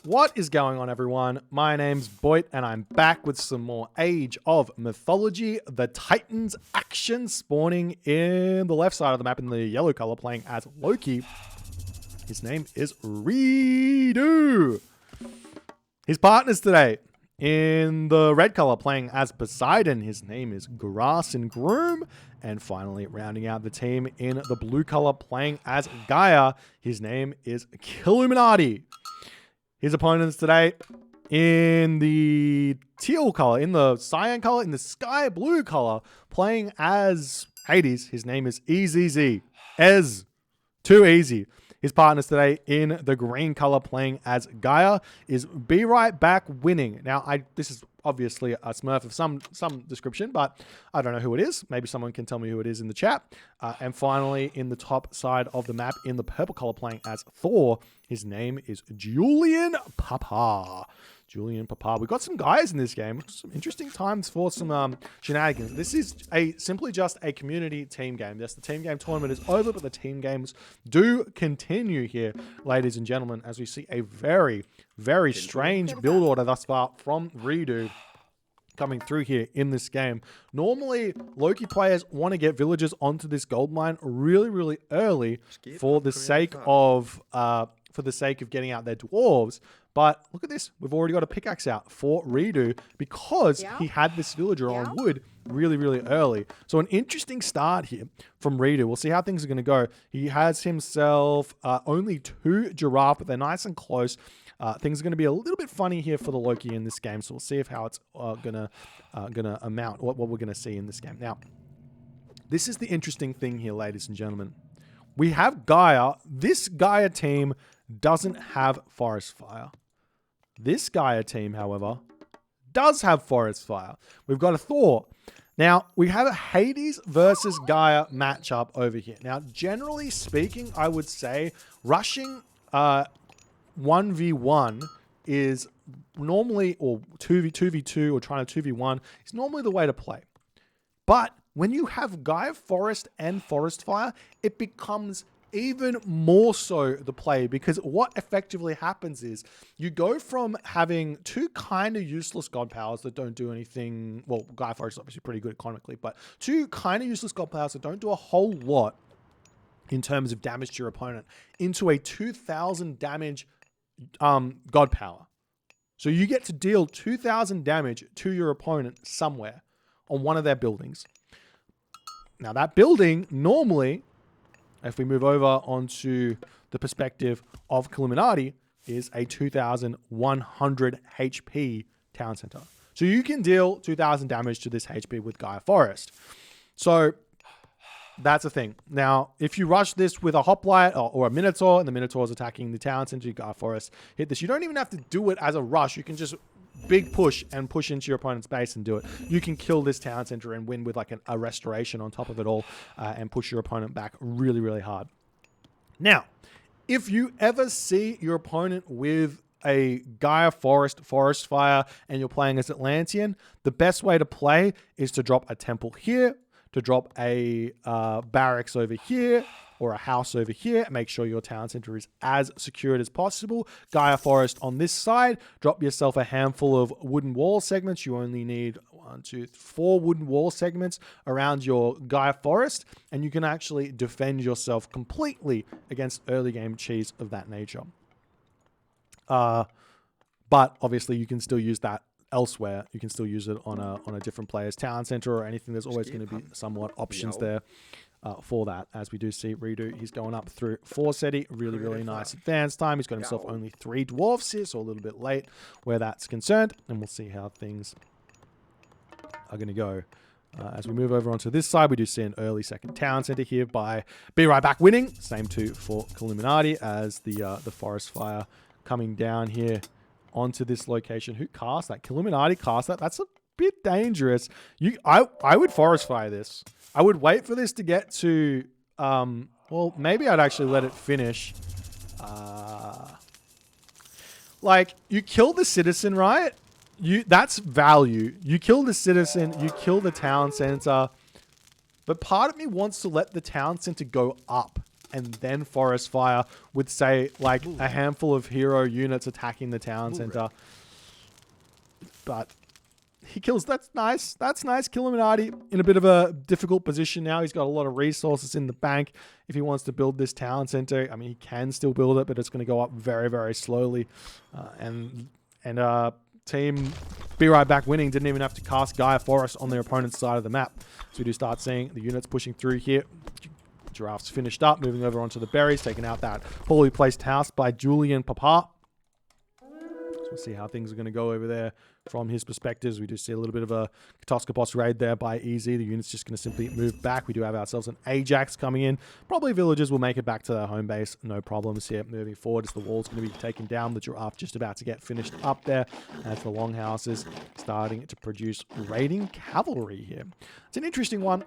What is going on, everyone? My name's Boit, and I'm back with some more Age of Mythology. The Titans action spawning in the left side of the map in the yellow color, playing as Loki. His name is Redo. His partners today in the red color, playing as Poseidon. His name is Grass and Groom. And finally, rounding out the team in the blue color, playing as Gaia. His name is Killuminati. His opponents today in the teal color, in the cyan color, in the sky blue color, playing as Hades. His name is EZZ. Too easy. His partners today in the green color, playing as Gaia, is Be Right Back Winning. Now, this is obviously a Smurf of some description, but I don't know who it is. Maybe someone can tell me who it is in the chat. And finally, in the top side of the map, in the purple color, playing as Thor, his name is Julian Papa. Julian Papa. We've got some guys in this game. Some interesting times for some shenanigans. This is simply just a community team game. Yes, the team game tournament is over, but the team games do continue here, ladies and gentlemen, as we see a very, very strange build order thus far from Redo coming through here in this game. Normally, Loki players want to get villagers onto this gold mine really, really early for the sake of getting out their dwarves. But look at this. We've already got a pickaxe out for Redo because he had this villager on wood really, really early. So an interesting start here from Redo. We'll see how things are going to go. He has himself only 2 giraffe, but they're nice and close. Things are going to be a little bit funny here for the Loki in this game. So we'll see how it's gonna amount, what we're going to see in this game. Now, this is the interesting thing here, ladies and gentlemen. We have Gaia. This Gaia team doesn't have Forest Fire. This Gaia team, however, does have Forest Fire. We've got a Thor. Now, we have a Hades versus Gaia matchup over here. Now, generally speaking, I would say rushing 1v1 is normally, or 2v2 or trying to 2v1 is normally the way to play. But when you have Gaia Forest and Forest Fire, it becomes even more so the play, because what effectively happens is you go from having 2 kind of useless god powers that don't do anything. Well, Gaia Forest is obviously pretty good economically, but 2 kind of useless god powers that don't do a whole lot in terms of damage to your opponent into a 2000 damage god power. So you get to deal 2000 damage to your opponent somewhere on one of their buildings. Now that building normally, if we move over onto the perspective of Killuminati, is a 2100 HP town center. So you can deal 2000 damage to this HP with Gaia Forest. So that's a thing. Now, if you rush this with a hoplite or a Minotaur, and the Minotaur is attacking the town center, Gaia Forest hit this. You don't even have to do it as a rush. You can just big push and push into your opponent's base and do it. You can kill this town center and win with like a restoration on top of it all and push your opponent back really, really hard. Now, if you ever see your opponent with a Gaia Forest Fire and you're playing as Atlantean, the best way to play is to drop a temple here, to drop a barracks over here, or a house over here. Make sure your town center is as secured as possible. Gaia Forest on this side. Drop yourself a handful of wooden wall segments. You only need 1, 2, 4 wooden wall segments around your Gaia Forest, and you can actually defend yourself completely against early game cheese of that nature. But obviously you can still use that elsewhere. You can still use it on a different player's town center or anything. There's always going to be somewhat options there for that. As we do see Redo, he's going up through 4 SETI. Really, really nice advance time. He's got himself only 3 dwarfs here, so a little bit late where that's concerned. And we'll see how things are going to go. As we move over onto this side, we do see an early second town center here by Be Right Back Winning. Same too for Killuminati as the Forest Fire coming down here onto this location. Who cast that? Killuminati cast that. That's a bit dangerous. I would Forest Fire this. I would wait for this to get to well, maybe I'd actually let it finish. Like, you kill the citizen, right? That's value. You kill the citizen, you kill the town center. But part of me wants to let the town center go up and then forest fire with, say, like a handful of hero units attacking the town center. But he kills. That's nice. That's nice. Killuminati in a bit of a difficult position now. He's got a lot of resources in the bank. If he wants to build this town center, I mean, he can still build it, but it's going to go up very, very slowly. And team Be Right Back Winning didn't even have to cast Gaia Forest on their opponent's side of the map. So we do start seeing the units pushing through here. Giraffe's finished up, moving over onto the berries, taking out that poorly placed house by Julian Papa. We'll see how things are going to go over there from his perspectives. We do see a little bit of a Katoskopos raid there by Easy. The unit's just going to simply move back. We do have ourselves an Ajax coming in. Probably villagers will make it back to their home base. No problems here. Moving forward as the wall's going to be taken down. The Giraffe just about to get finished up there. As the Longhouses starting to produce raiding cavalry here. It's an interesting one.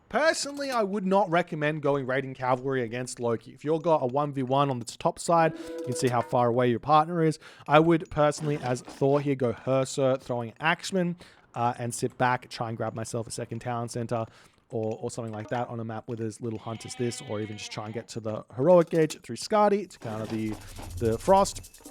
Personally, I would not recommend going raiding cavalry against Loki. If you've got a 1v1 on the top side, you can see how far away your partner is. I would personally, as Thor here, go Herser, throwing Axeman, and sit back, try and grab myself a second town center or something like that on a map with as little hunt as this, or even just try and get to the heroic gauge through Skadi to counter the frost,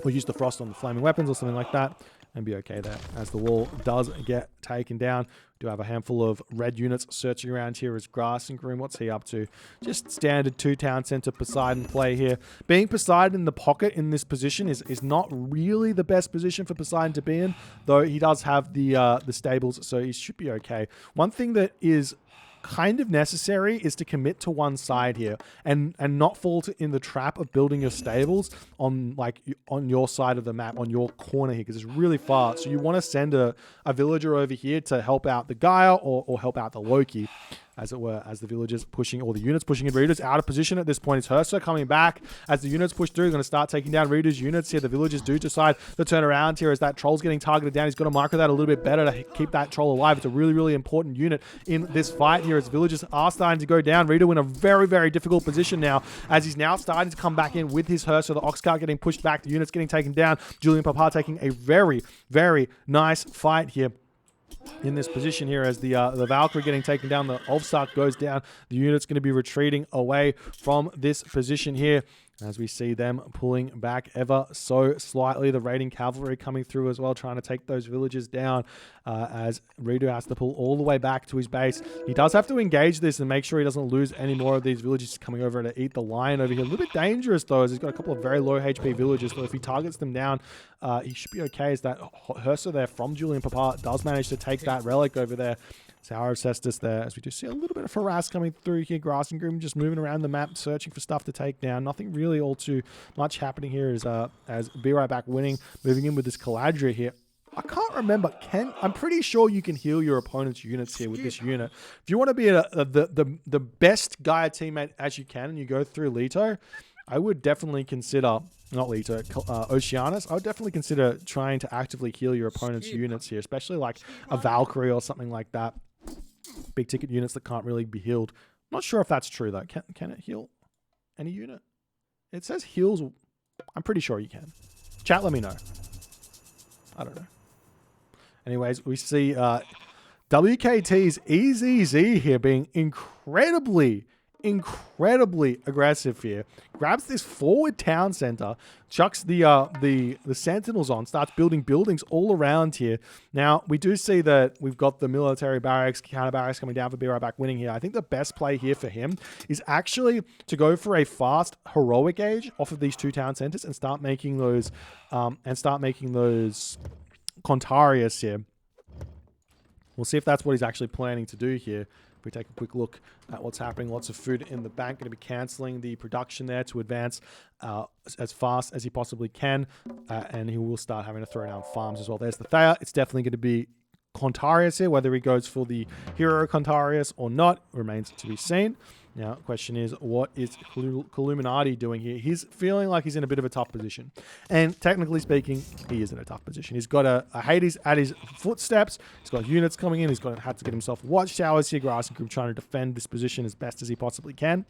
or use the frost on the flaming weapons or something like that, and be okay there. As the wall does get taken down, we do have a handful of red units searching around here as Grass and Groom. What's he up to? Just standard 2 town center Poseidon play here. Being Poseidon in the pocket in this position is not really the best position for Poseidon to be in, though he does have the stables, so he should be okay. One thing that is kind of necessary is to commit to one side here and not fall in the trap of building your stables on your side of the map, on your corner here, because it's really far. So you want to send a villager over here to help out the Gaia or help out the Loki, as it were, as the villagers pushing, or the units pushing in. Reader's out of position at this point. It's Herser coming back. As the units push through, going to start taking down Reader's units here. The villagers do decide to turn around here as that troll's getting targeted down. He's got to micro that a little bit better to keep that troll alive. It's a really, really important unit in this fight here as villagers are starting to go down. Reader in a very, very difficult position now as he's now starting to come back in with his Herser. The Ox Cart getting pushed back. The units getting taken down. Julian Papa taking a very, very nice fight here in this position here as the Valkyrie getting taken down. The Ulfsark goes down. The unit's going to be retreating away from this position here as we see them pulling back ever so slightly. The raiding cavalry coming through as well, trying to take those villagers down as Ridu has to pull all the way back to his base. He does have to engage this and make sure he doesn't lose any more of these villagers coming over to eat the lion over here. A little bit dangerous though, as he's got a couple of very low HP villagers, but if he targets them down, he should be okay, as that Herser there from Julian Papa does manage to take that relic over there. Tower of Cestus there, as we do see a little bit of harass coming through here. Grass and Groom just moving around the map, searching for stuff to take down. Nothing really all too much happening here as Be Right Back Winning, moving in with this Caladria here. I can't remember. I'm pretty sure you can heal your opponent's units here with this unit. If you want to be the best Gaia teammate as you can, and you go through Leto, I would definitely consider, not Leto, Oceanus, I would definitely consider trying to actively heal your opponent's units here, especially like a Valkyrie or something like that. Big ticket units that can't really be healed. Not sure if that's true though. Can it heal any unit? It says heals. I'm pretty sure you can. Chat, let me know. I don't know. Anyways, we see WKT's EZZ here being incredibly aggressive here. Grabs this forward town center, chucks the sentinels on, starts building buildings all around here. Now, we do see that we've got the military barracks, counter barracks coming down for Be Right Back Winning here. I think the best play here for him is actually to go for a fast heroic age off of these 2 town centers and start making those Contarius here. We'll see if that's what he's actually planning to do here. If we take a quick look at what's happening, lots of food in the bank. Going to be cancelling the production there to advance as fast as he possibly can. And he will start having to throw down farms as well. There's the Thea. It's definitely going to be Contarius here. Whether he goes for the hero Contarius or not remains to be seen. Now, the question is, what is Killuminati doing here? He's feeling like he's in a bit of a tough position. And technically speaking, he is in a tough position. He's got a Hades at his footsteps. He's got units coming in. He's had to get himself watchtowers here. Grass and Group trying to defend this position as best as he possibly can.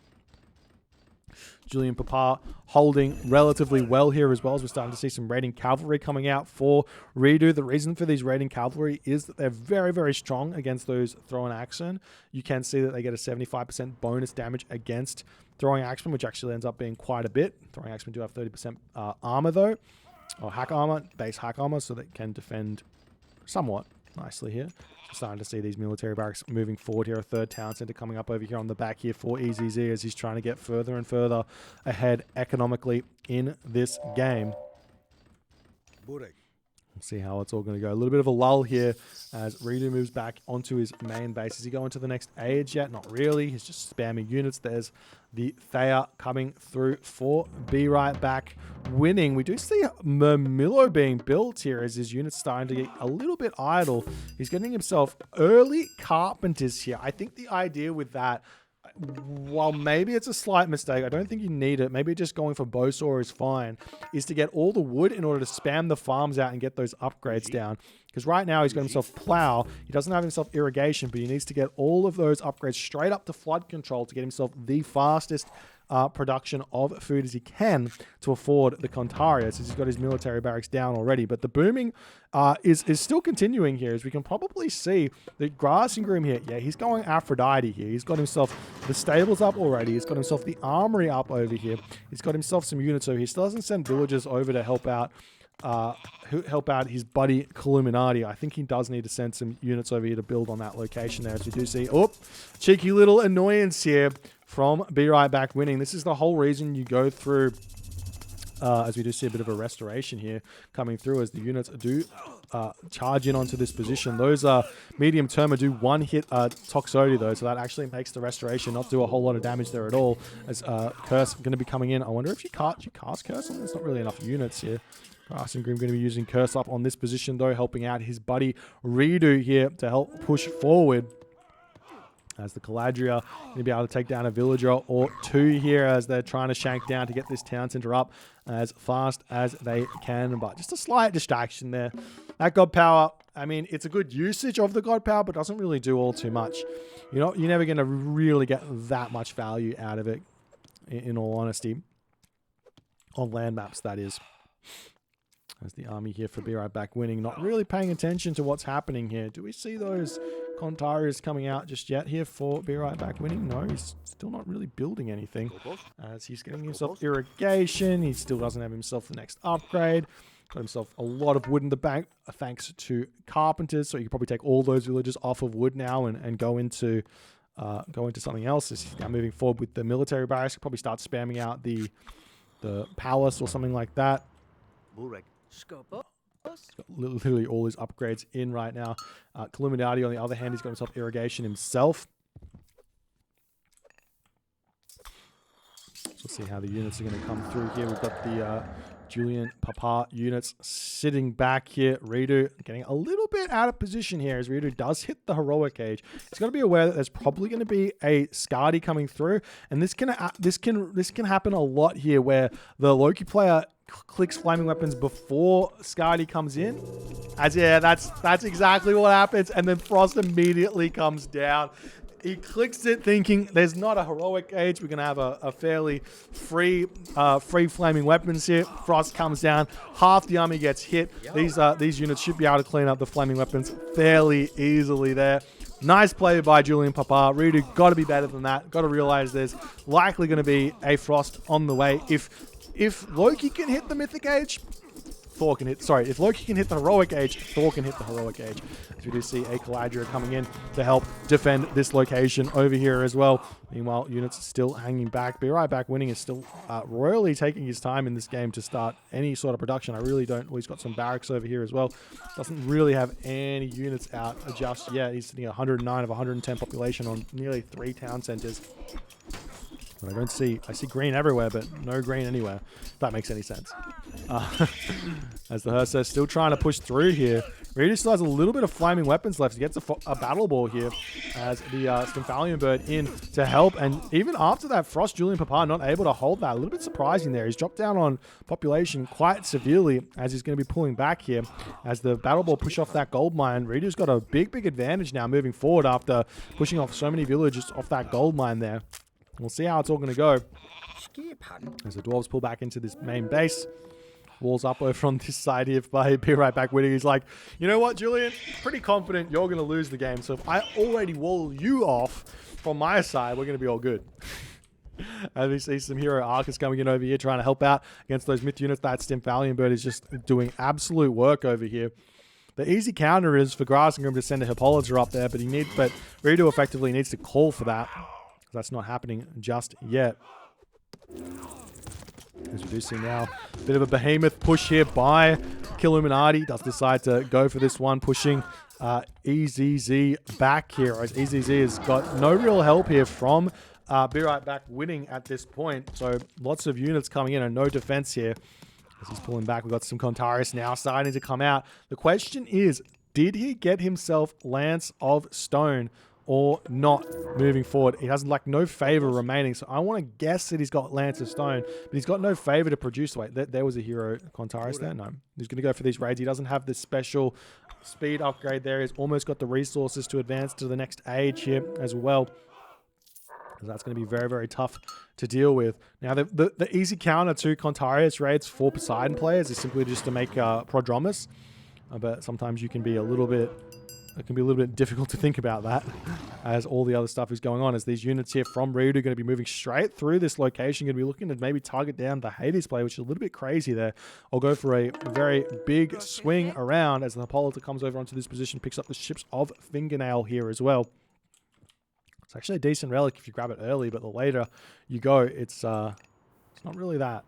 Julian Papa holding relatively well here as well, as we're starting to see some raiding cavalry coming out for Redo. The reason for these raiding cavalry is that they're very, very strong against those throwing action. You can see that they get a 75% bonus damage against throwing axemen, which actually ends up being quite a bit. Throwing axemen do have 30% armor though, or hack armor, base hack armor, so they can defend somewhat nicely here. Starting to see these military barracks moving forward here. A third town center coming up over here on the back here for EZZ as he's trying to get further and further ahead economically in this game. We'll see how it's all going to go. A little bit of a lull here as Redo moves back onto his main base. Is he going to the next age yet? Not really. He's just spamming units. There's the Thea coming through for Be Right Back winning. We do see Mermillo being built here as his unit's starting to get a little bit idle. He's getting himself early carpenters here. I think the idea with that, while maybe it's a slight mistake, I don't think you need it. Maybe just going for bowsaw is fine, is to get all the wood in order to spam the farms out and get those upgrades down. Because right now he's got himself plow. He doesn't have himself irrigation, but he needs to get all of those upgrades straight up to flood control to get himself the fastest production of food as he can to afford the Contarius, as he's got his military barracks down already. But the booming is still continuing here, as we can probably see the Grass and Groom here. Yeah, he's going Aphrodite here. He's got himself the stables up already. He's got himself the armory up over here. He's got himself some units over here. He still doesn't send villagers over to help out his buddy Illuminati. I think he does need to send some units over here to build on that location there, as we do see, cheeky little annoyance here from Be Right Back winning. This is the whole reason you go through, as we do see a bit of a restoration here coming through, as the units do charge in onto this position. Those medium term do one hit Toxote though, so that actually makes the restoration not do a whole lot of damage there at all, as Curse going to be coming in. I wonder if you cast Curse on. There's not really enough units here. Grass and Grim going to be using Curse up on this position though, helping out his buddy Redo here to help push forward, as the Caladria going to be able to take down a villager or two here as they're trying to shank down to get this town center up as fast as they can. But just a slight distraction there. That God Power, I mean, it's a good usage of the God Power, but doesn't really do all too much. You're never going to really get that much value out of it, in all honesty. On land maps, that is. As the army here for Be Right Back winning, not really paying attention to what's happening here. Do we see those Contarius coming out just yet here for Be Right Back winning? No, he's still not really building anything, as he's getting himself irrigation. He still doesn't have himself the next upgrade. Got himself a lot of wood in the bank thanks to carpenters, so you can probably take all those villages off of wood now and go into something else. As he's now moving forward with the military barracks, probably start spamming out the palace or something like that. Got literally all his upgrades in right now. Illuminati, on the other hand, he's got himself irrigation himself. So we'll see how the units are going to come through here. We've got the Julian Papa units sitting back here. Redo getting a little bit out of position here, as Redo does hit the heroic age. He's got to be aware that there's probably going to be a Skadi coming through, and this can happen a lot here, where the Loki player clicks flaming weapons before Skadi comes in. That's exactly what happens, and then Frost immediately comes down. He clicks it thinking there's not a heroic age. We're going to have a fairly free flaming weapons here. Frost comes down. Half the army gets hit. These units should be able to clean up the flaming weapons fairly easily there. Nice play by Julian Papa. Redo got to be better than that. Got to realize there's likely going to be a Frost on the way. If Loki can hit the mythic age, Thor can hit... Sorry, if Loki can hit the heroic age, Thor can hit the heroic age. As we do see a Caladria coming in to help defend this location over here as well. Meanwhile, units still hanging back. Be Right Back winning is still royally taking his time in this game to start any sort of production. I really don't... Well, he's got some barracks over here as well. Doesn't really have any units out just yet. He's sitting at 109 of 110 population on nearly 3 town centers. But I see green everywhere, but no green anywhere, if that makes any sense. As the Hearse still trying to push through here. Redo still has a little bit of flaming weapons left. He gets a battle ball here as the Stymphalian Bird in to help. And even after that, Frost, Julian Papa not able to hold that. A little bit surprising there. He's dropped down on population quite severely, as he's going to be pulling back here. As the battle ball push off that gold mine, Redo's got a big advantage now moving forward after pushing off so many villages off that gold mine there. We'll see how it's all going to go. As the dwarves pull back into this main base. Walls up over on this side here by Be Right Back winning. He's like, you know what, Julian? Pretty confident you're going to lose the game. So if I already wall you off from my side, we're going to be all good. As we see some hero Arcus coming in over here trying to help out against those myth units. That Stimphalion Bird is just doing absolute work over here. The easy counter is for Grassingham to send a Hippolyta up there, but Redo effectively needs to call for that. That's not happening just yet. As we do see now, a bit of a behemoth push here by Killuminati. Does decide to go for this one, pushing EZZ back here. As EZZ has got no real help here from Be Right Back winning at this point. So lots of units coming in and no defense here. As he's pulling back, we've got some Contarius now starting to come out. The question is, did he get himself Lance of Stone or not moving forward? He has like no favor remaining, so I want to guess that he's got Lance of Stone, but he's got no favor to produce. Wait, there was a hero Contarius there? No. He's going to go for these raids. He doesn't have the special speed upgrade there. He's almost got the resources to advance to the next age here as well. That's going to be very, very tough to deal with. Now, the easy counter to Contarius raids for Poseidon players is simply just to make Prodromus, but sometimes you can be a little bit... It can be a little bit difficult to think about that as all the other stuff is going on. As these units here from Reed are going to be moving straight through this location, going to be looking to maybe target down the Hades play, which is a little bit crazy there. I'll go for a very big swing around as the Hippolyta comes over onto this position, picks up the Ships of Fingernail here as well. It's actually a decent relic if you grab it early, but the later you go, it's not really that.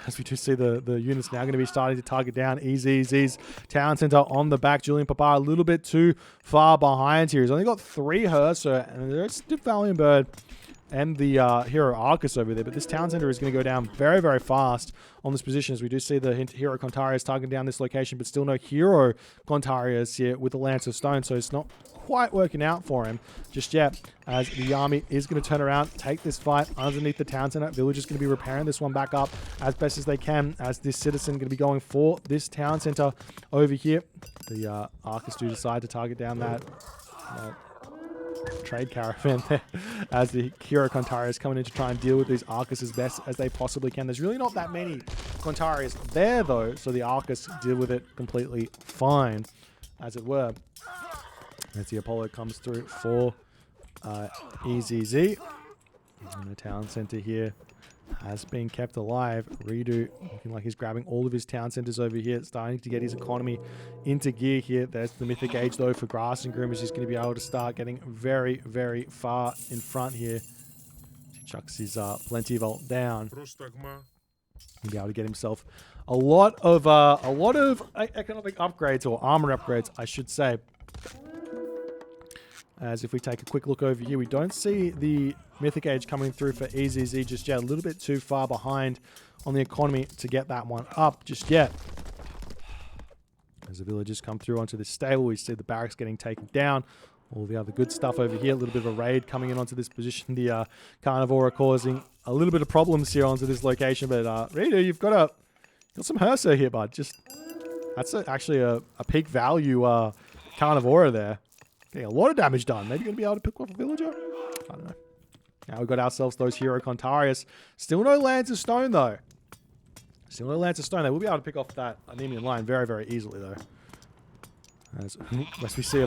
As we do see the units now going to be starting to target down EZZ's Town Center on the back. Julian Papa a little bit too far behind here. He's only got 3 Hersa, and there's Stimphalion Bird and the hero Arcus over there. But this Town Center is going to go down very, very fast on this position, as we do see the hero Contarius targeting down this location, but still no hero Contarius here with the Lance of Stone, so it's not quite working out for him just yet, as the army is going to turn around, take this fight underneath the town center. Village is going to be repairing this one back up as best as they can, as this citizen going to be going for this town center over here. The Arcus do decide to target down that trade caravan there, as the hero Contarius coming in to try and deal with these Arcus as best as they possibly can. There's really not that many Contarius there though, so the Arcus deal with it completely fine, as it were. As the Apollo comes through for EZZ. And the town center here has been kept alive. Redo looking like he's grabbing all of his town centers over here, starting to get his economy into gear here. There's the mythic age though for Grassingham, as he's going to be able to start getting very, very far in front here. He chucks his plenty vault down. He'll be able to get himself a lot of economic upgrades, or armor upgrades, I should say. As if we take a quick look over here, we don't see the Mythic Age coming through for EZZ just yet. A little bit too far behind on the economy to get that one up just yet. As the villagers come through onto this stable, we see the barracks getting taken down. All the other good stuff over here. A little bit of a raid coming in onto this position. The Carnivora causing a little bit of problems here onto this location. But Rita, you've got some Hersa here, bud. That's actually a peak value Carnivora there. Getting a lot of damage done. Maybe going to be able to pick off a villager? I don't know. Now we've got ourselves those hero Contarius. Still no Lance of Stone, though. Still no Lance of Stone. They will be able to pick off that Anemian line very, very easily, though. As we see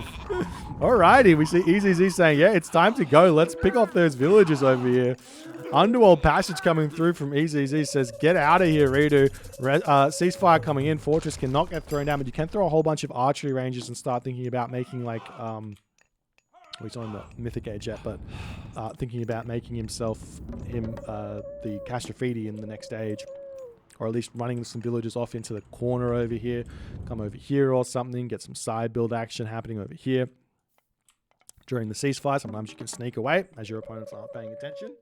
Alrighty, we see EZZ saying, yeah, it's time to go. Let's pick off those villagers over here. Underworld Passage coming through from EZZ says, get out of here, Redo. Ceasefire coming in. Fortress cannot get thrown down, but you can throw a whole bunch of archery ranges and start thinking about making like, he's on the Mythic Age yet, but thinking about making him the Castrofidi in the next age. Or at least running some villagers off into the corner over here. Come over here or something. Get some side build action happening over here. During the ceasefire, sometimes you can sneak away as your opponents aren't paying attention.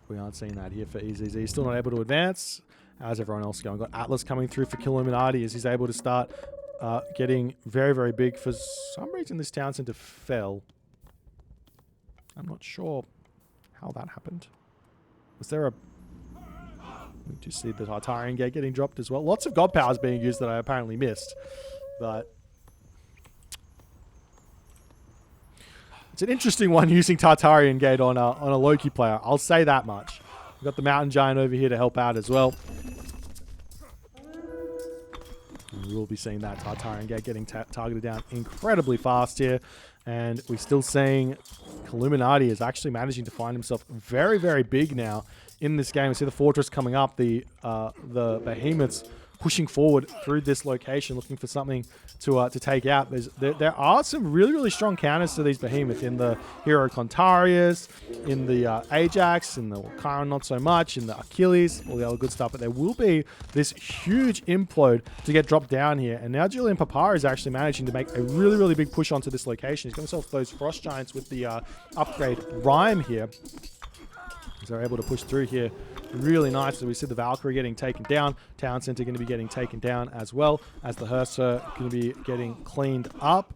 We aren't seeing that here for EZZ. He's still not able to advance. How's everyone else going? Got Atlas coming through for Killuminati as he's able to start getting very, very big. For some reason, this town center fell. I'm not sure how that happened. Was there a... We just see the Tartarian gate getting dropped as well. Lots of god powers being used that I apparently missed. But... It's an interesting one using Tartarian Gate on a Loki player. I'll say that much. We've got the Mountain Giant over here to help out as well. And we will be seeing that Tartarian Gate getting targeted down incredibly fast here. And we're still seeing Illuminati is actually managing to find himself very, very big now in this game. We see the Fortress coming up, the Behemoths pushing forward through this location, looking for something to take out. There are some really, really strong counters to these Behemoths in the Hero Contarius, in the Ajax, in the Chiron not so much, in the Achilles, all the other good stuff. But there will be this huge implode to get dropped down here. And now Julian Papar is actually managing to make a really, really big push onto this location. He's got himself those Frost Giants with the upgrade Rhyme here. So they're able to push through here really nicely. We see the Valkyrie getting taken down. Town Center going to be getting taken down as well, as the Hearser going to be getting cleaned up.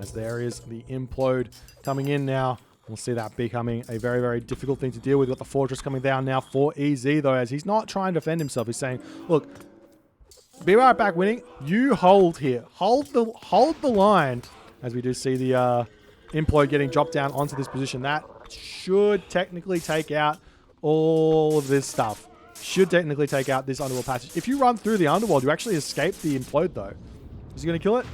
As there is the implode coming in now. We'll see that becoming a very, very difficult thing to deal with. We've got the Fortress coming down now for EZ, though, as he's not trying to defend himself. He's saying, look, be right back winning. You hold here. Hold the line. As we do see the implode getting dropped down onto this position. That should technically take out all of this stuff. Should technically take out this underworld passage. If you run through the underworld, you actually escape the implode, though. Is he going to kill it?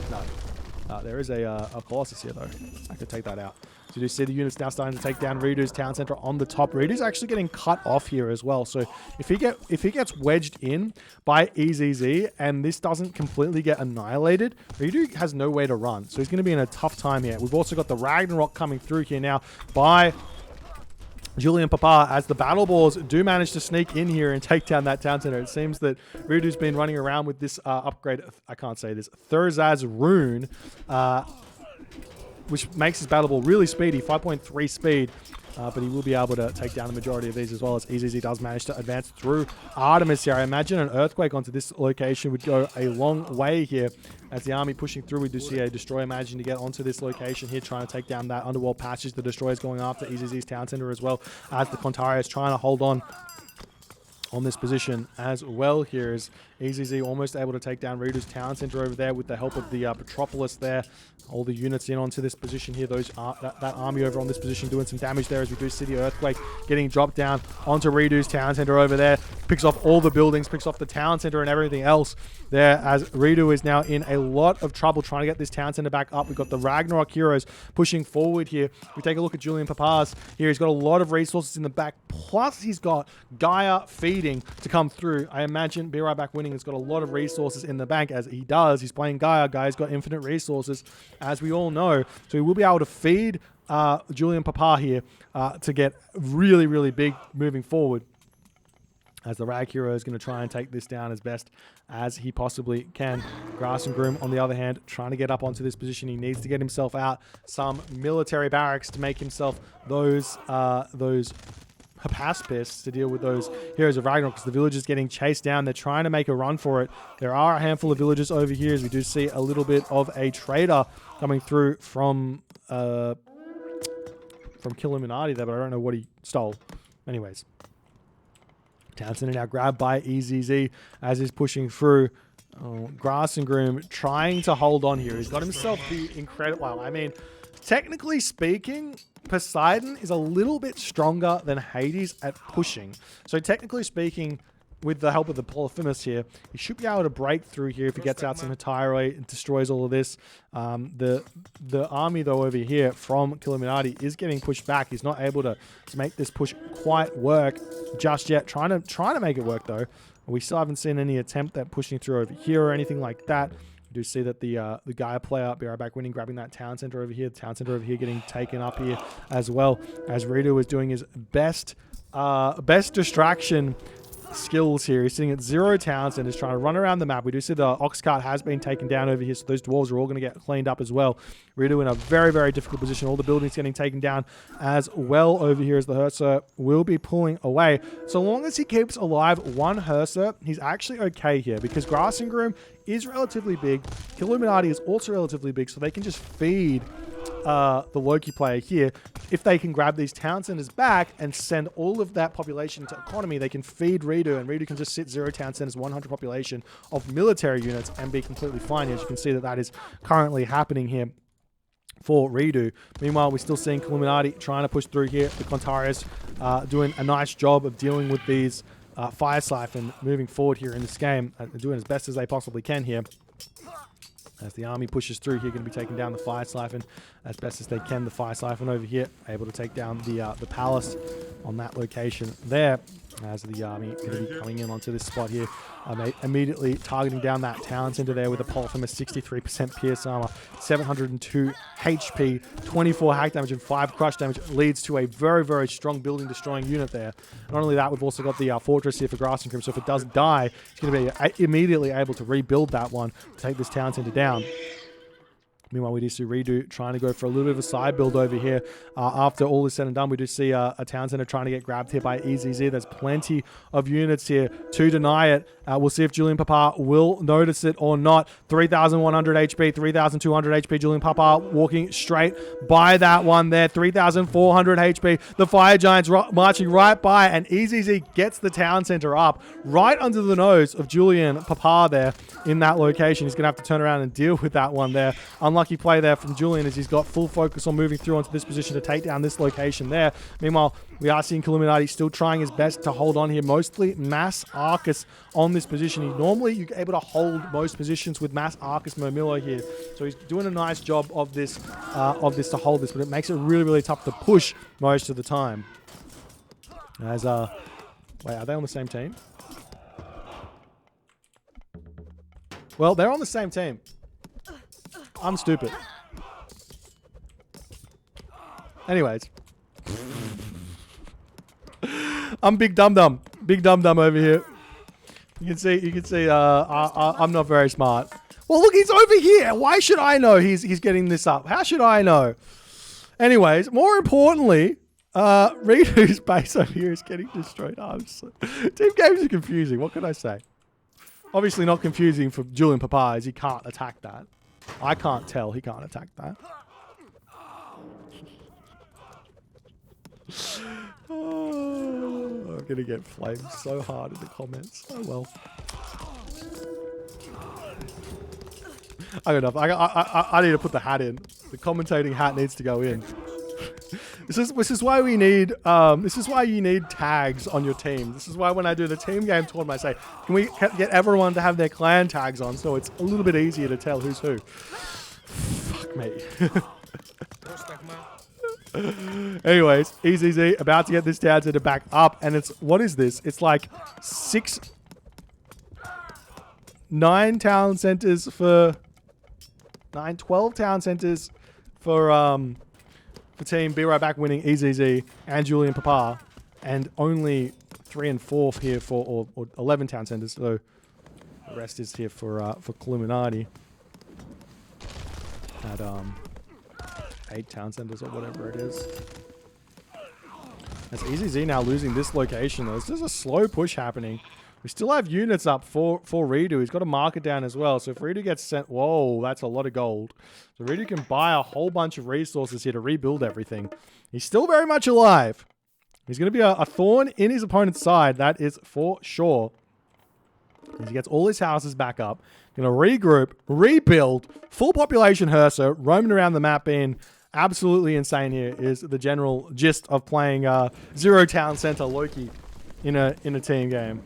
No. There is a Colossus here, though. I could take that out. So you see the units now starting to take down Redo's Town Center on the top. Redo's actually getting cut off here as well. So if he gets wedged in by EZZ and this doesn't completely get annihilated, Redo has no way to run. So he's going to be in a tough time here. We've also got the Ragnarok coming through here now by Julian Papar, as the Battle Balls do manage to sneak in here and take down that Town Center. It seems that Redo's been running around with this upgrade, I can't say this, Thurzaz Rune, which makes his Battle Ball really speedy, 5.3 speed. But he will be able to take down the majority of these, as well as EZZ does manage to advance through Artemis here. I imagine an Earthquake onto this location would go a long way here. As the army pushing through, we do see a Destroyer managing to get onto this location here, trying to take down that Underworld passage. The Destroyer's going after EZZ's Town Center, as well as the Contarius trying to hold on this position as well here. Is EZZ almost able to take down Redo's Town Center over there with the help of the Petropolis there. All the units in onto this position here. That army over on this position doing some damage there, as we do see the Earthquake getting dropped down onto Redo's Town Center over there. Picks off all the buildings, picks off the Town Center and everything else there, as Redo is now in a lot of trouble trying to get this Town Center back up. We've got the Ragnarok heroes pushing forward here. We take a look at Julian Papars here. He's got a lot of resources in the back, plus he's got Gaia feeding to come through. I imagine Be Right Back Winning has got a lot of resources in the bank, as he does. He's playing Gaia. Gaia's got infinite resources, as we all know. So he will be able to feed Julian Papar here to get really, really big moving forward, as the Rag Hero is going to try and take this down as best as he possibly can. Grass and Groom, on the other hand, trying to get up onto this position. He needs to get himself out some military barracks to make himself those Hapaspis to deal with those Heroes of Ragnarok, because the villagers getting chased down. They're trying to make a run for it. There are a handful of villagers over here, as we do see a little bit of a trader coming through from Killuminati there, but I don't know what he stole. Anyways, Town Center now grabbed by EZZ as he's pushing through. Grass and Groom trying to hold on here. He's got himself the incredible... Well, I mean, technically speaking, Poseidon is a little bit stronger than Hades at pushing. So technically speaking, with the help of the Polyphemus here, he should be able to break through here if he gets out some Hetairoi and destroys all of this. The army, though, over here from Killuminati is getting pushed back. He's not able to make this push quite work just yet. Trying to make it work, though. We still haven't seen any attempt at pushing through over here or anything like that. We do see that the Gaia player, Be Right Back Winning, grabbing that Town Center over here. The Town Center over here getting taken up here, as well as Rito is doing his best distraction skills here. He's sitting at 0 towns and is trying to run around the map. We do see the ox cart has been taken down over here, so those dwarves are all going to get cleaned up as well. Rito in a very, very difficult position. All the buildings getting taken down as well over here, as the Hearser will be pulling away. So long as he keeps alive one Hearser, he's actually okay here, because Grass and Groom is relatively big. Killuminati is also relatively big, so they can just feed the Loki player here. If they can grab these town centers back and send all of that population to economy, they can feed Redo, and Redo can just sit 0 town centers, 100 population of military units and be completely fine. As you can see, that is currently happening here. for Redo. Meanwhile, we're still seeing Illuminati trying to push through here. The Contarius doing a nice job of dealing with these Fire Siphon moving forward here in this game. Doing as best as they possibly can here. As the army pushes through here, going to be taking down the Fire Siphon as best as they can. The Fire Siphon over here, able to take down the Palace on that location there. As the army going to be coming in onto this spot here, immediately targeting down that town center there with a Polyphemus 63% pierce armor, 702 HP, 24 hack damage, and 5 crush damage. Leads to a very, very strong building destroying unit there. Not only that, we've also got the fortress here for Grass and Crim, so if it does die, it's going to be immediately able to rebuild that one to take this town center down. Meanwhile, we do see Redo trying to go for a little bit of a side build over here. After all is said and done, we do see a town center trying to get grabbed here by EZZ. There's plenty of units here to deny it. We'll see if Julian Papa will notice it or not. 3,100 HP, 3,200 HP. Julian Papa walking straight by that one there. 3,400 HP. The Fire Giants marching right by, and EZZ gets the town center up right under the nose of Julian Papa there in that location. He's going to have to turn around and deal with that one there. Unlucky play there from Julian as he's got full focus on moving through onto this position to take down this location there. Meanwhile, we are seeing Illuminati still trying his best to hold on here. Mostly Mass Arcus on this position. Normally, you're able to hold most positions with Mass Arcus Momillo here. So he's doing a nice job of this to hold this, but it makes it really, really tough to push most of the time. As wait, are they on the same team? Well, they're on the same team. I'm stupid. Anyways. I'm big dum-dum. Big dum-dum over here. You can see I'm not very smart. Well, look, he's over here. Why should I know he's getting this up? How should I know? Anyways, more importantly, Redo's base over here is getting destroyed. Team games are confusing. What can I say? Obviously not confusing for Julian Papa as he can't attack that. I can't tell he can't attack that. Oh, I'm gonna get flamed so hard in the comments. Oh well. I got enough. I need to put the hat in. The commentating hat needs to go in. This is why we need this is why you need tags on your team. This is why when I do the team game tournament, I say, can we get everyone to have their clan tags on so it's a little bit easier to tell who's who. Fuck me. Anyways, EZZ about to get this town center back up, and it's, what is this? It's like 12 town centers for Team Be Right Back winning EZZ and Julian Papa, and only 3 and 4 here for or 11 town centers. So the rest is here for Illuminati at 8 town centers or whatever it is. As EZZ now losing this location though, there's a slow push happening. We still have units up for Redo. He's got to mark it down as well. So if Redo gets sent, whoa, that's a lot of gold. So Redo can buy a whole bunch of resources here to rebuild everything. He's still very much alive. He's going to be a thorn in his opponent's side. That is for sure. As he gets all his houses back up. Going to regroup, rebuild, full population Hersa, roaming around the map being absolutely insane here is the general gist of playing Zero Town Center Loki in a team game.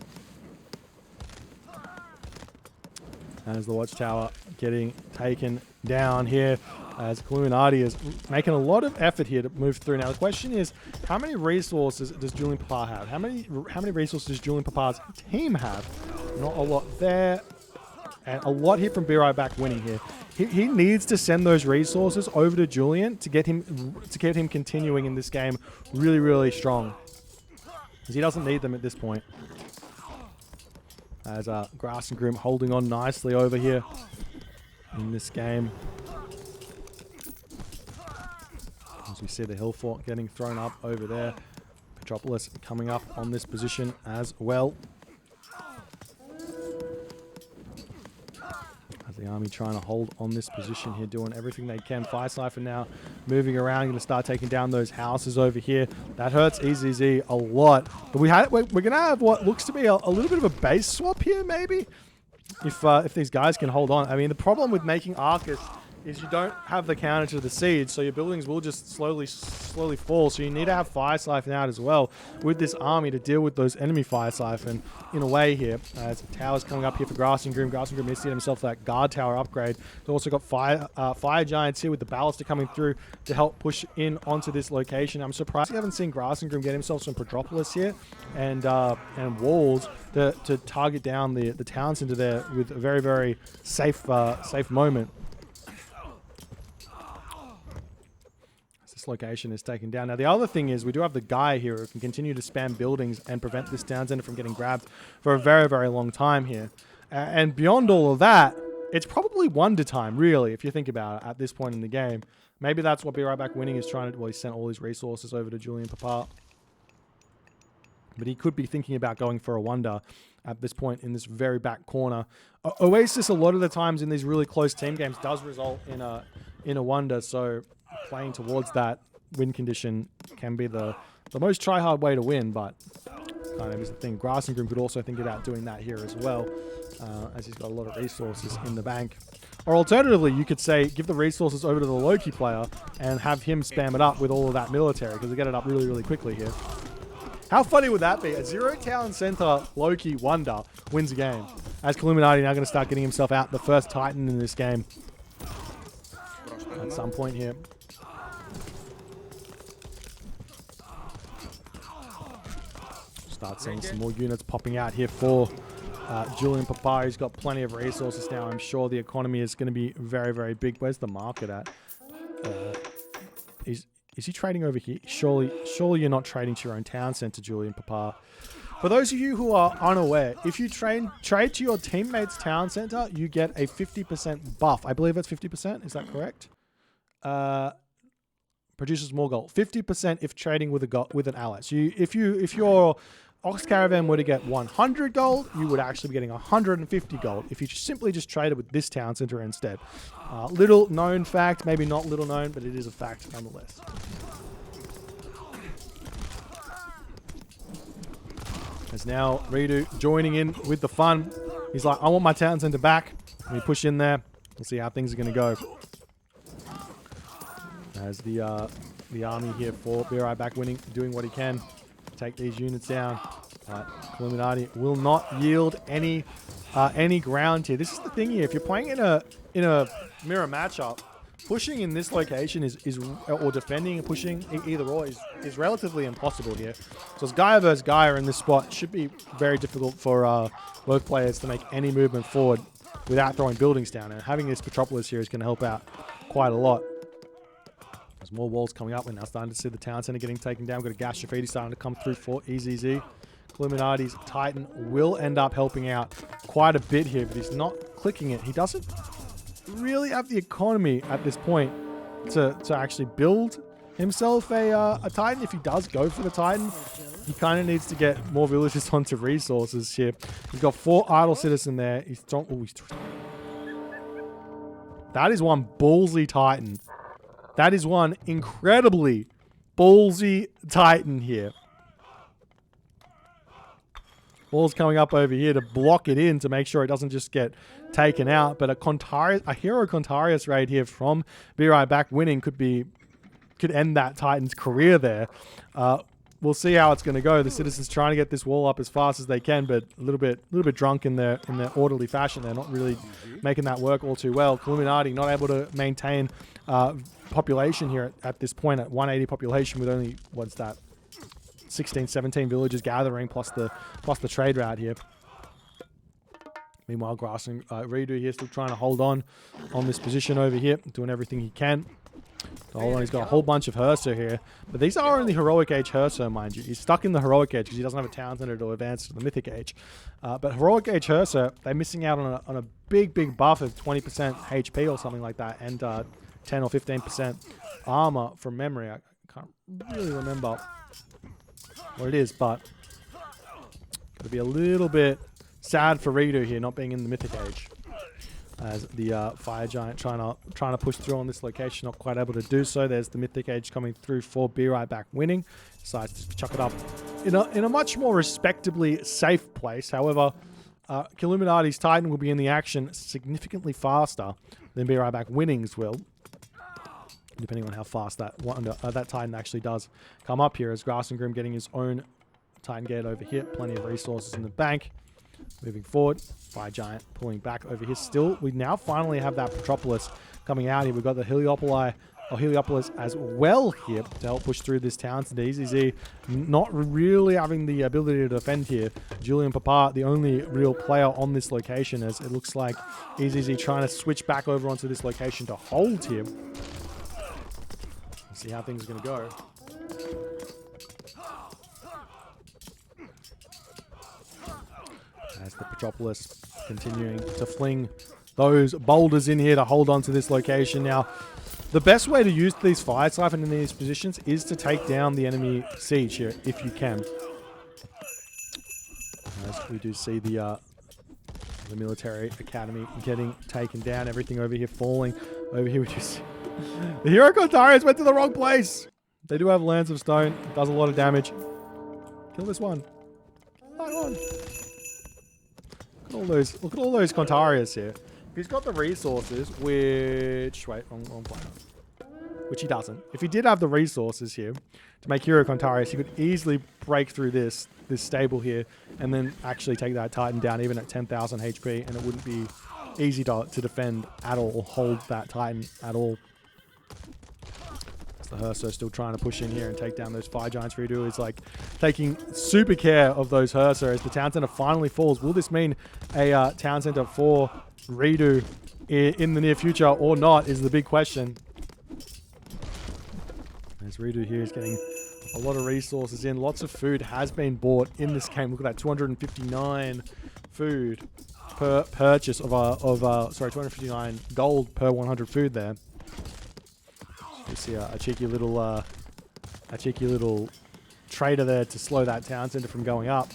As the Watchtower getting taken down here, as Illuminati is making a lot of effort here to move through. Now the question is, how many resources does Julian Papa have? How many resources does Julian Papa's team have? Not a lot there, and a lot here from Be Right Back winning here. He needs to send those resources over to Julian to get him continuing in this game really, really strong, because he doesn't need them at this point. As Grass and Grim holding on nicely over here in this game. As we see the Hill Fort getting thrown up over there. Petropolis coming up on this position as well. As the army trying to hold on this position here, doing everything they can. Fire Siphon now moving around, going to start taking down those houses over here. That hurts EZZ a lot. But we're going to have what looks to be a little bit of a base swap here, maybe? If these guys can hold on. I mean, the problem with making Arcus is you don't have the counter to the siege, so your buildings will just slowly fall. So you need to have Fire Siphon out as well with this army to deal with those enemy Fire Siphon in a way here. As towers coming up here for Grassing Groom. Grassing Groom missed himself that guard tower upgrade. He's also got fire giants here with the ballista coming through to help push in onto this location. I'm surprised we haven't seen Grassing Groom get himself some Petropolis here and walls to target down the town center there with a very, very safe moment. This location is taken down. Now, the other thing is we do have the guy here who can continue to spam buildings and prevent this town center from getting grabbed for a very, very long time here. And beyond all of that, it's probably wonder time, really, if you think about it at this point in the game. Maybe that's what Be Right Back Winning is trying to... Well, he sent all his resources over to Julian Papa. But he could be thinking about going for a wonder at this point in this very back corner. Oasis, a lot of the times in these really close team games, does result in a wonder. So playing towards that win condition can be the most try-hard way to win, but kind of is the thing. Grassing Groom could also think about doing that here as well, as he's got a lot of resources in the bank. Or alternatively, you could say, give the resources over to the Loki player and have him spam it up with all of that military, because we get it up really, really quickly here. How funny would that be? A 0 town center Loki wonder wins a game. As Illuminati now going to start getting himself out the first Titan in this game at some point here. Start seeing some more units popping out here for Julian Papa. He's got plenty of resources now. I'm sure the economy is going to be very, very big. Where's the market at? Is he trading over here? Surely you're not trading to your own town center, Julian Papa. For those of you who are unaware, if you trade to your teammate's town center, you get a 50% buff. I believe that's 50%. Is that correct? Produces more gold. 50% if trading with an ally. So if your Ox Caravan were to get 100 gold, you would actually be getting 150 gold if you simply just traded with this town center instead. Little known fact, maybe not little known, but it is a fact nonetheless. As now Redo joining in with the fun. He's like, I want my town center back. Let me push in there. We'll see how things are going to go. As the army here for Be Right Back Winning, doing what he can to take these units down. Illuminati will not yield any ground here. This is the thing here. If you're playing in a mirror matchup, pushing in this location or defending and pushing either or is relatively impossible here. So it's Gaia versus Gaia in this spot. It should be very difficult for both players to make any movement forward without throwing buildings down. And having this Petropolis here is going to help out quite a lot. There's more walls coming up. We're now starting to see the town center getting taken down. We've got a gas Shafidi starting to come through for EZZ. Illuminati's Titan will end up helping out quite a bit here, but he's not clicking it. He doesn't really have the economy at this point to actually build himself a Titan. If he does go for the Titan, he kind of needs to get more villagers onto resources here. He's got 4 idle citizen there. That is one ballsy Titan. That is one incredibly ballsy Titan here. Walls coming up over here to block it in to make sure it doesn't just get taken out. But a Hero Contarius raid here from Be Right Back Winning could end that Titan's career there. We'll see how it's going to go. The citizens trying to get this wall up as fast as they can, but a little bit drunk in their orderly fashion. They're not really making that work all too well. Illuminati not able to maintain population here at this point at 180 population with only, what's that, 16, 17 villagers gathering plus the trade route here. Meanwhile, Grassing Redo here still trying to hold on this position over here, doing everything he can. Hold on, he's got a whole bunch of Herso here. But these are only Heroic Age Herso, mind you. He's stuck in the Heroic Age because he doesn't have a town center to advance to the Mythic Age. But Heroic Age Herso, they're missing out on a big buff of 20% HP or something like that, and 10 or 15% armor from memory. I can't really remember what it is, but gonna be a little bit sad for Redo here not being in the Mythic Age, as the Fire Giant trying to push through on this location, not quite able to do so. There's the Mythic Age coming through for Be Right Back Winning. Decides to chuck it up in a much more respectably safe place. However, Illuminati's Titan will be in the action significantly faster than Be Right Back Winnings will, depending on how fast that that Titan actually does come up here. As Grass and Grim getting his own Titan Gate over here. Plenty of resources in the bank. Moving forward. Fire Giant pulling back over here. Still, we now finally have that Metropolis coming out here. We've got the Heliopolis as well here to help push through this town. So EZZ not really having the ability to defend here. Julian Papa, the only real player on this location, as it looks like EZZ trying to switch back over onto this location to hold here. Let's see how things are going to go. As the Metropolis continuing to fling those boulders in here to hold on to this location. Now, the best way to use these Fire Siphon in these positions is to take down the enemy siege here, if you can. As we do see the military academy getting taken down, everything over here falling. Over here we just... The Hero Kontarians went to the wrong place! They do have Lance of Stone. It does a lot of damage. Kill this one. That one. Look at all those Kontarians here. If he's got the resources, which... Wait, wrong player. Which he doesn't. If he did have the resources here to make Hero Kontarians, he could easily break through this stable here and then actually take that Titan down even at 10,000 HP, and it wouldn't be easy to defend at all or hold that Titan at all. The Herso still trying to push in here and take down those Fire Giants. Redo is like taking super care of those Herso as the Town Center finally falls. Will this mean a Town Center for Redo in the near future or not is the big question. As Redo here is getting a lot of resources in. Lots of food has been bought in this game. Look at that, 259 food per purchase of 259 gold per 100 food there. You see a cheeky little trader there to slow that Town Center from going up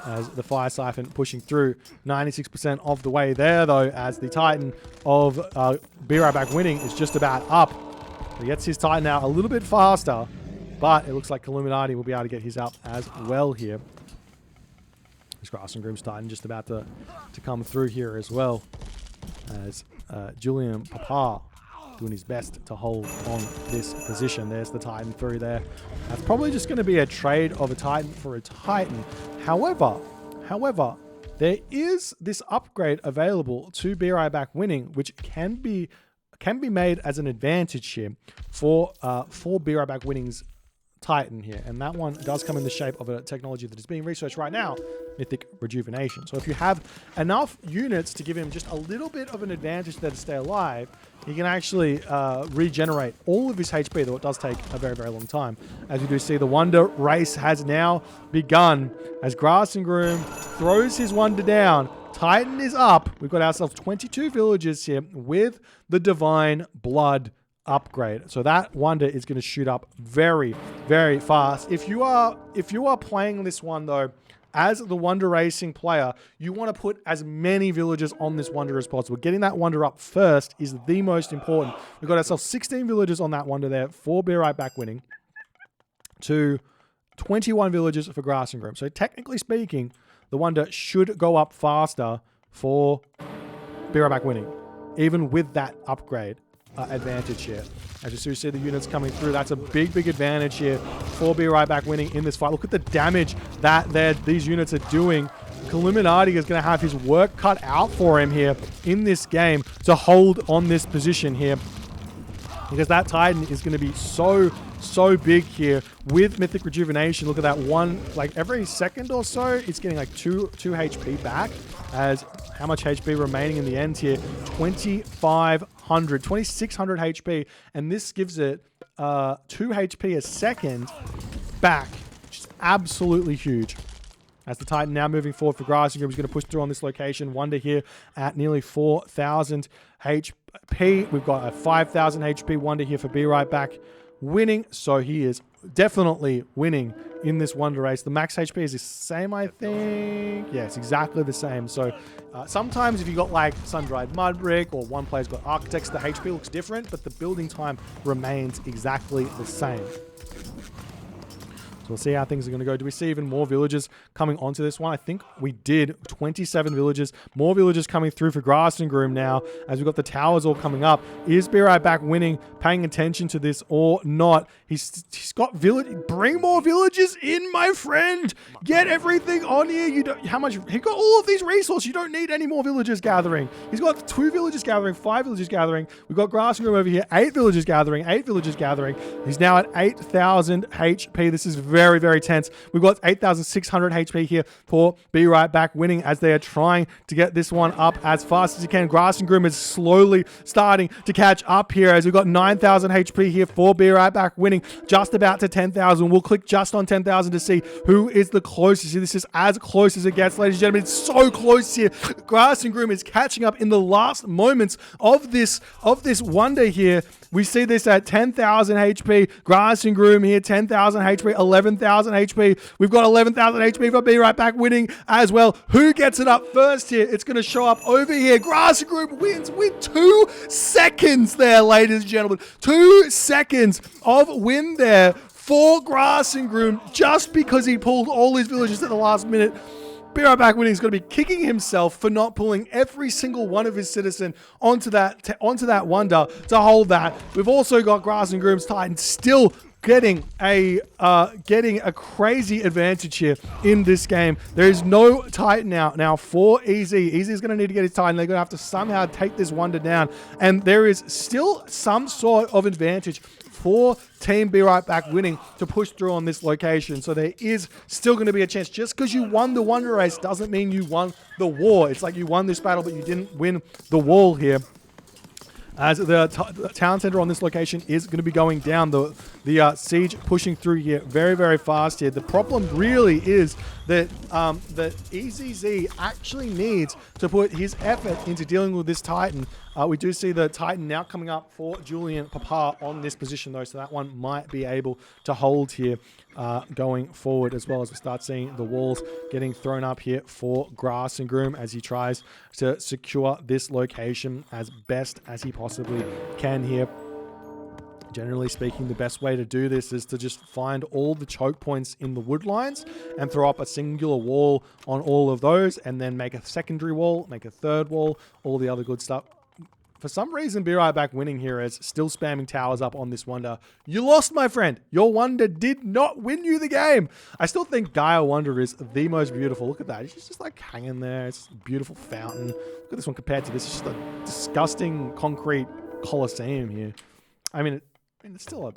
as the Fire Siphon pushing through 96% of the way there, though, as the Titan of Be Right Back Winning is just about up. He gets his Titan out a little bit faster, but it looks like Illuminati will be able to get his up as well here. This Grass and Grim's Titan just about to come through here as well, as Julian Papa doing his best to hold on this position. There's the Titan through there. That's probably just going to be a trade of a Titan for a Titan. However, there is this upgrade available to Be Right Back Winning, which can be made as an advantage here for Be Right Back Winning's Titan here, and that one does come in the shape of a technology that is being researched right now, Mythic Rejuvenation. So if you have enough units to give him just a little bit of an advantage there to stay alive, he can actually regenerate all of his HP, though it does take a very, very long time. As you do see, the Wonder race has now begun as Grass and Groom throws his Wonder down. Titan is up. We've got ourselves 22 villagers here with the Divine Blood upgrade. So that Wonder is going to shoot up very, very fast. If you are playing this one, though, as the Wonder Racing player, you want to put as many villagers on this Wonder as possible. Getting that Wonder up first is the most important. We've got ourselves 16 villagers on that Wonder there for Be Right Back Winning to 21 villagers for Grass and Grim. So technically speaking, the Wonder should go up faster for Be Right Back Winning, even with that upgrade advantage here. As you see the units coming through, that's a big, big advantage here for Be Right Back Winning in this fight. Look at the damage that these units are doing. Illuminati is going to have his work cut out for him here in this game to hold on this position here, because that Titan is going to be so big here with Mythic Rejuvenation. Look at that one, like every second or so, it's getting like 2 HP back. As how much HP remaining in the end here? 2,600 HP, and this gives it 2 HP a second back, which is absolutely huge. As the Titan now moving forward for Grass and Grim is going to push through on this location. Wonder here at nearly 4,000 HP. We've got a 5,000 HP Wonder here for Be Right Back Winning. So he is definitely winning in this Wonder race. The max HP is the same, I think. Yeah, it's exactly the same. So sometimes if you got like Sun-Dried Mud Brick or one player's got Architects, the HP looks different, but the building time remains exactly the same. So we'll see how things are going to go. Do we see even more villagers coming onto this one? I think we did. 27 villagers. More villagers coming through for Grass and Groom now as we've got the towers all coming up. Is Be Right Back winning, paying attention to this or not? He's got village. Bring more villagers in, my friend. Get everything on here. You don't. How much? He got all of these resources. You don't need any more villagers gathering. He's got 2 villagers gathering, 5 villagers gathering. We've got Grass and Groom over here. 8 villagers gathering. 8 villagers gathering. He's now at 8,000 HP. This is very, very tense. We've got 8,600 HP here for Be Right Back winning as they are trying to get this one up as fast as he can. Grass and Groom is slowly starting to catch up here as we've got 9,000 HP here for Be Right Back winning. Just about to 10,000. We'll click just on 10,000 to see who is the closest. This is as close as it gets, ladies and gentlemen. It's so close here. Grass and Groom is catching up in the last moments of this wonder here. We see this at 10,000 HP. Grass and Groom here, 10,000 HP, 11,000 HP. We've got 11,000 HP for Be Right Back winning as well. Who gets it up first here? It's going to show up over here. Grass and Groom wins with 2 seconds there, ladies and gentlemen. 2 seconds of win there for Grass and Groom just because he pulled all his villagers at the last minute. Be Right Back winning is going to be kicking himself for not pulling every single one of his citizen onto that wonder to hold that. We've also got Grass and Groom's Titan still getting a crazy advantage here in this game. There is no Titan now for Easy. Easy is going to need to get his Titan. They're going to have to somehow take this wonder down, and there is still some sort of advantage for Team Be Right Back winning to push through on this location. So there is still going to be a chance. Just because you won the wonder race doesn't mean you won the war. It's like you won this battle, but you didn't win the wall here. As the town center on this location is going to be going down. The siege pushing through here very, very fast here. The problem really is that that EZZ actually needs to put his effort into dealing with this Titan. We do see the Titan now coming up for Julian Papa on this position though, so that one might be able to hold here going forward, as well as we start seeing the walls getting thrown up here for Grass and Groom as he tries to secure this location as best as he possibly can here. Generally speaking, the best way to do this is to just find all the choke points in the wood lines and throw up a singular wall on all of those, and then make a secondary wall, make a third wall, all the other good stuff. For some reason, Be Right Back winning here is still spamming towers up on this wonder. You lost, my friend. Your wonder did not win you the game. I still think Gaia Wonder is the most beautiful. Look at that. It's just like hanging there. It's a beautiful fountain. Look at this one compared to this. It's just a disgusting concrete coliseum here. I mean, it's still a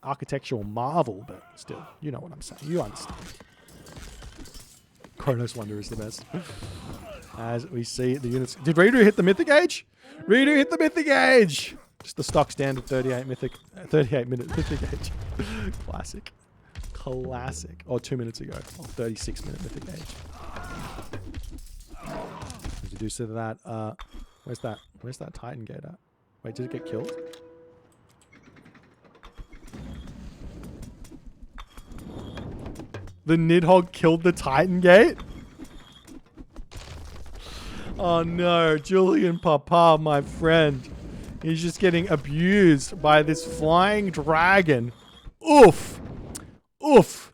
architectural marvel, but still, you know what I'm saying. You understand. Kronos Wonder is the best. As we see the units. Did Redo hit the mythic age? Redo hit the mythic age! Just the stock standard 38 minute mythic age. Classic. Classic. Or 2 minutes ago. Or 36 minute mythic age. Did you do so that? Where's that Titan gate at? Wait, did it get killed? The Nidhogg killed the Titan gate? Oh no, Julian Papa, my friend. He's just getting abused by this flying dragon. Oof. Oof.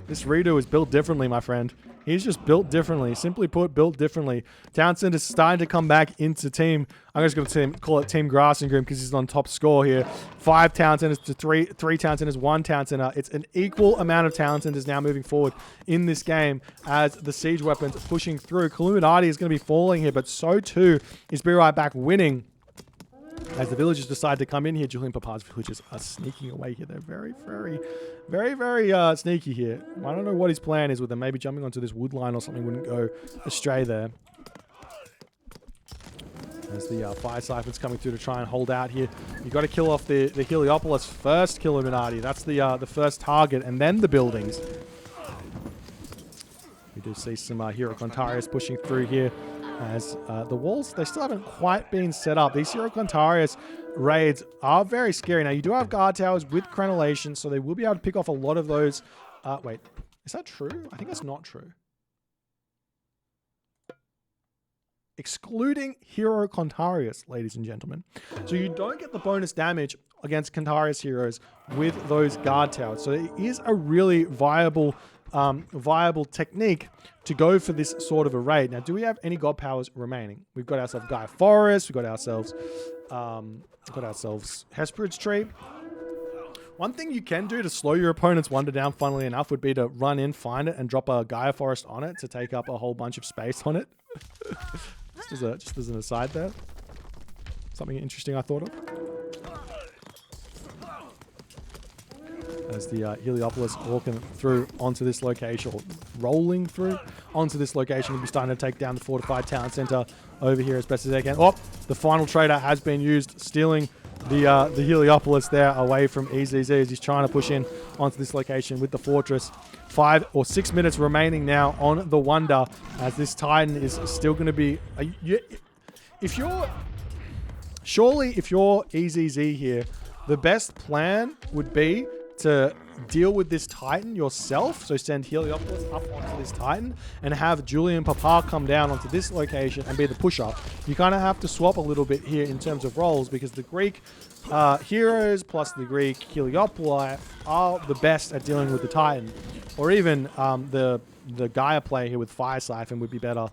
This Redo is built differently, my friend. He's just built differently. Simply put, built differently. Townsend is starting to come back into team. I'm just going to call it Team Grass and Groom because he's on top score here. 5 Townsenders to 3 Townsenders, 1 Townsender. It's an equal amount of Townsenders now moving forward in this game as the siege weapons pushing through. Illuminati is going to be falling here, but so too is Be Right Back winning. As the villagers decide to come in here, Julian Papa's villagers are sneaking away here. They're very, very sneaky here. I don't know what his plan is with them. Maybe jumping onto this wood line or something wouldn't go astray there. As the fire siphon's coming through to try and hold out here. You've got to kill off the Heliopolis first, Illuminati. That's the first target, and then the buildings. We do see some Hero Contarius pushing through here. As the walls, they still haven't quite been set up. These Hero Contarius raids are very scary. Now, you do have guard towers with crenellation, so they will be able to pick off a lot of those. Wait, is that true? I think that's not true. Excluding Hero Contarius, ladies and gentlemen. So you don't get the bonus damage against Kantari's heroes with those guard towers. So it is a really viable technique to go for this sort of a raid. Now, do we have any god powers remaining? We've got ourselves Gaia Forest. We've got ourselves Hesperid's Tree. One thing you can do to slow your opponent's wonder down, funnily enough, would be to run in, find it, and drop a Gaia Forest on it to take up a whole bunch of space on it. just as an aside there. Something interesting I thought of. As the Heliopolis walking through onto this location, or rolling through onto this location, will be starting to take down the fortified town center over here as best as they can. Oh, the final trader has been used, stealing the Heliopolis there away from EZZ as he's trying to push in onto this location with the fortress. 5 or 6 minutes remaining now on the Wonder, as this Titan is still going to be... if you're EZZ here, the best plan would be to deal with this Titan yourself. So send Heliopolis up onto this Titan and have Julian Papa come down onto this location and be the pusher. You kind of have to swap a little bit here in terms of roles, because the Greek heroes plus the Greek Heliopoli are the best at dealing with the Titan. Or even the Gaia player here with Fire Siphon would be better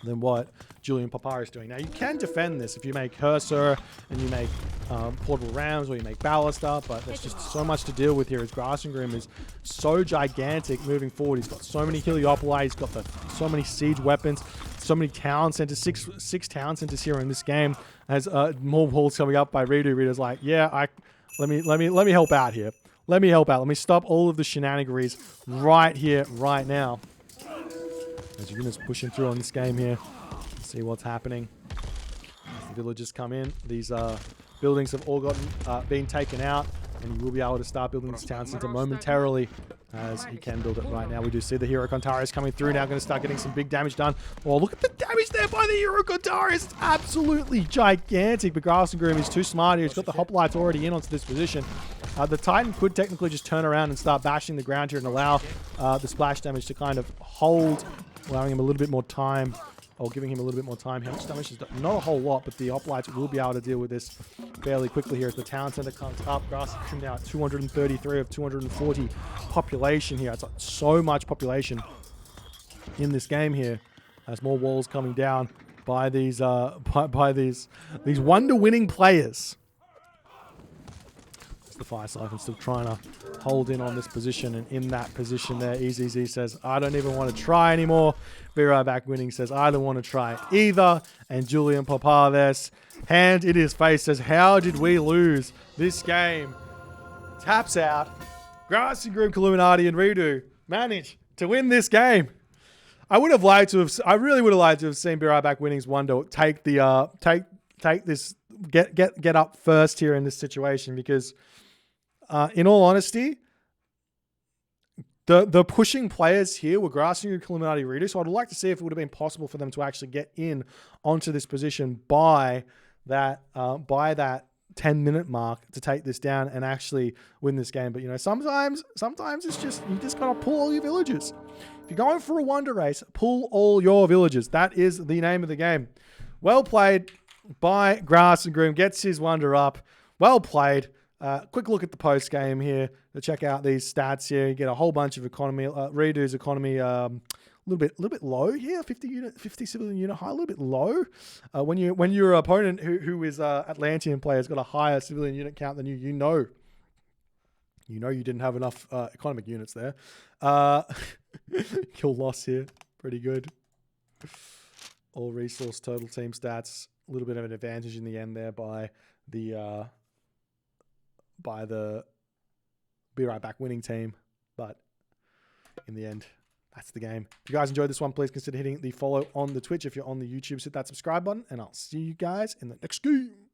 than what Julian Papa is doing. Now, you can defend this if you make Cursor and you make Portable Rams, or you make Ballista, but there's just so much to deal with here as Grassengrim is so gigantic moving forward. He's got so many Heliopoli, he's got so many siege weapons, so many town centers, six town centers here in this game. As more walls coming up by Redo. Redo's like, yeah, let me help out here. Let me help out. Let me stop all of the shenanigans right here, right now. As units pushing through on this game here. See what's happening. As the villagers come in, these buildings have all been taken out, and he will be able to start building this town center momentarily, as he can build it right now. We do see the Hero Kantari's coming through now, going to start getting some big damage done. Oh, look at the damage there by the Hero Kantari's. It's absolutely gigantic, but Grassengrim is too smart here. He's got the hoplites already in onto this position. The Titan could technically just turn around and start bashing the ground here and allow the splash damage to kind of hold, allowing him a little bit more time, or giving him a little bit more time. How much damage is that? Not a whole lot, but the hoplites will be able to deal with this fairly quickly here as the town center comes up. Grassengrim now at 233 of 240 population here. It's like so much population in this game here, as more walls coming down by these these wonder-winning players. The Fire Siphon still trying to hold in on this position, and in that position there, EZZ says, I don't even want to try anymore. Be Right Back Winning says, I don't want to try either. And Julian Papa there, hand in his face, says, how did we lose this game? Taps out. Grassengrim, Illuminati, and Redo manage to win this game. I really would have liked to have seen Be Right Back Winning's Wonder take the take this, get up first here in this situation, because in all honesty, the pushing players here were Grassengrim, Illuminati, Redo. So I'd like to see if it would have been possible for them to actually get in onto this position by that 10-minute mark to take this down and actually win this game. But, you know, sometimes it's just, you just got to pull all your villagers. If you're going for a wonder race, pull all your villagers. That is the name of the game. Well played by Grassengrim. Gets his wonder up. Well played. Quick look at the post game here to check out these stats here. You get a whole bunch of economy. Redo's economy a little bit low here. 50 civilian unit high, a little bit low. When your opponent who is Atlantean player has got a higher civilian unit count than you know you didn't have enough economic units there. Kill loss here, pretty good. All resource total team stats, a little bit of an advantage in the end there by the Be Right Back Winning team, but in the end, that's the game. If you guys enjoyed this one, please consider hitting the follow on the Twitch. If you're on the YouTube, hit that subscribe button, and I'll see you guys in the next game.